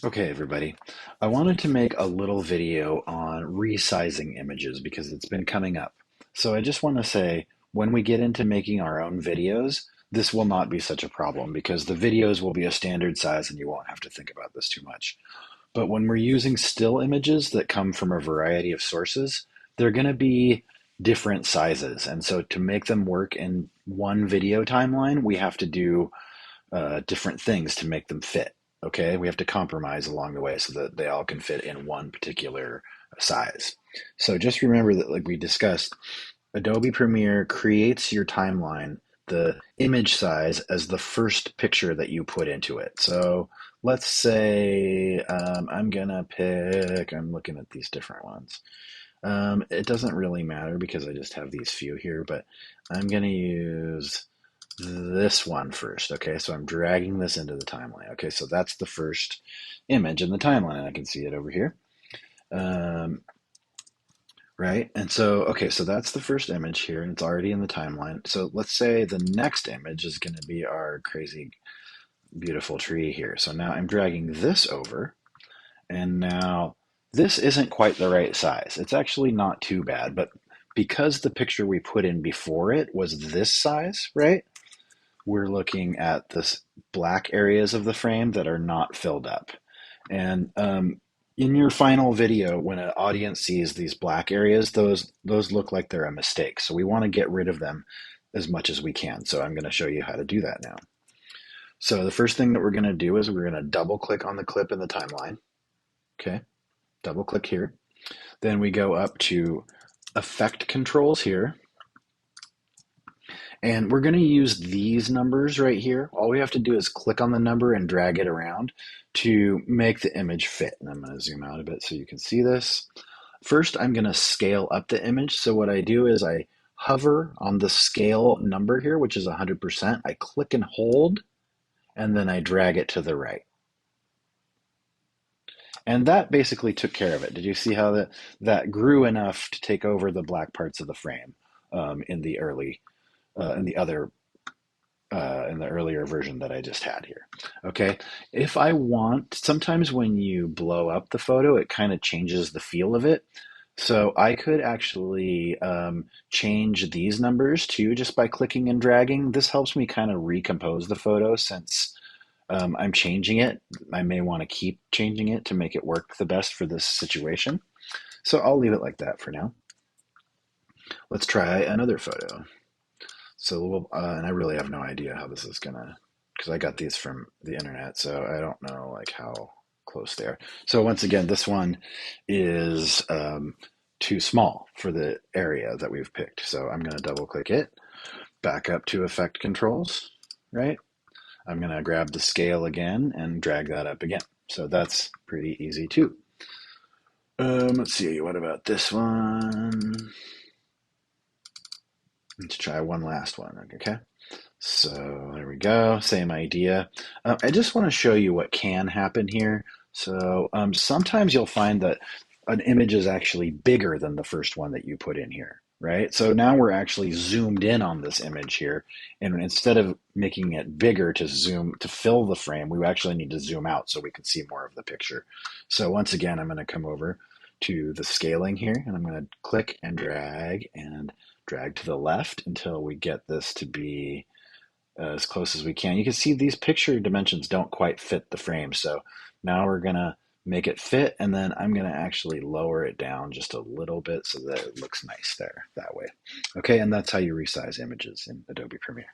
Okay, everybody. I wanted to make a little video on resizing images because it's been coming up. So I just want to say, when we get into making our own videos, this will not be such a problem because the videos will be a standard size and you won't have to think about this too much. But when we're using still images that come from a variety of sources, they're going to be different sizes. And so to make them work in one video timeline, we have to do different things to make them fit. Okay, we have to compromise along the way so that they all can fit in one particular size. So just remember that, like we discussed, Adobe Premiere creates your timeline, the image size, as the first picture that you put into it. So let's say I'm looking at these different ones. It doesn't really matter because I just have these few here, but I'm going to use this one first. Okay, so I'm dragging this into the timeline. Okay, so that's the first image in the timeline, and I can see it over here. Um, right, and so, okay, so that's the first image here, and it's already in the timeline. So let's say the next image is going to be our crazy, beautiful tree here. So now I'm dragging this over, and now this isn't quite the right size. It's actually not too bad, but because the picture we put in before it was this size, right? We're looking at this black areas of the frame that are not filled up. And in your final video, when an audience sees these black areas, those look like they're a mistake. So we want to get rid of them as much as we can. So I'm going to show you how to do that now. So the first thing that we're going to do is we're going to double click on the clip in the timeline. Okay, double click here. Then we go up to effect controls here. And we're going to use these numbers right here. All we have to do is click on the number and drag it around to make the image fit. And I'm going to zoom out a bit so you can see this. First, I'm going to scale up the image. So what I do is I hover on the scale number here, which is 100%. I click and hold, and then I drag it to the right. And that basically took care of it. Did you see how that grew enough to take over the black parts of the frame in the early, in the other in the earlier version that I just had here. Okay, if I want, sometimes when you blow up the photo, it kind of changes the feel of it. So I could actually change these numbers too just by clicking and dragging. This helps me kind of recompose the photo since I'm changing it. I may want to keep changing it to make it work the best for this situation. So I'll leave it like that for now. Let's try another photo. So and I really have no idea how this is gonna, because I got these from the internet, so I don't know like how close they are. So once again, this one is too small for the area that we've picked. So I'm gonna double click it, back up to effect controls, right? I'm gonna grab the scale again and drag that up again. So that's pretty easy too. Let's see, what about this one? Let's try one last one, okay? So there we go, same idea. I just want to show you what can happen here. So sometimes you'll find that an image is actually bigger than the first one that you put in here, right? So now we're actually zoomed in on this image here. And instead of making it bigger to fill the frame, we actually need to zoom out so we can see more of the picture. So once again, I'm going to come over to the scaling here and I'm going to click and drag to the left until we get this to be as close as we can. You can see these picture dimensions don't quite fit the frame. So now we're gonna make it fit, and then I'm gonna actually lower it down just a little bit so that it looks nice there that way. Okay, and that's how you resize images in Adobe Premiere.